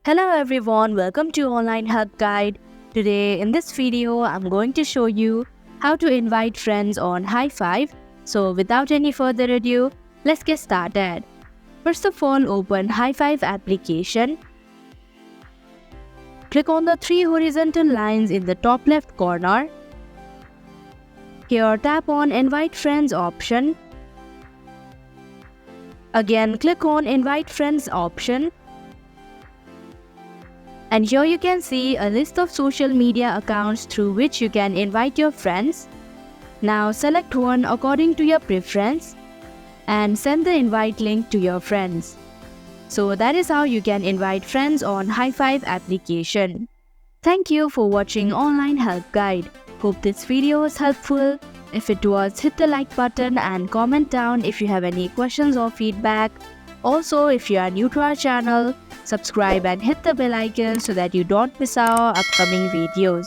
Hello everyone, welcome to Online Help Guide. Today in this video, I'm going to show you how to invite friends on Hi5. So without any further ado, let's get started. First of all, open Hi5 application. Click on the three horizontal lines in the top left corner. Here, tap on Invite Friends option. Again, click on Invite Friends option. And here you can see a list of social media accounts through which you can invite your friends. Now select one according to your preference and send the invite link to your friends. So that is how you can invite friends on Hi5 application. Thank you for watching Online Help Guide. Hope this video was helpful. If it was, hit the like button and comment down if you have any questions or feedback. Also, if you are new to our channel, subscribe and hit the bell icon so that you don't miss our upcoming videos.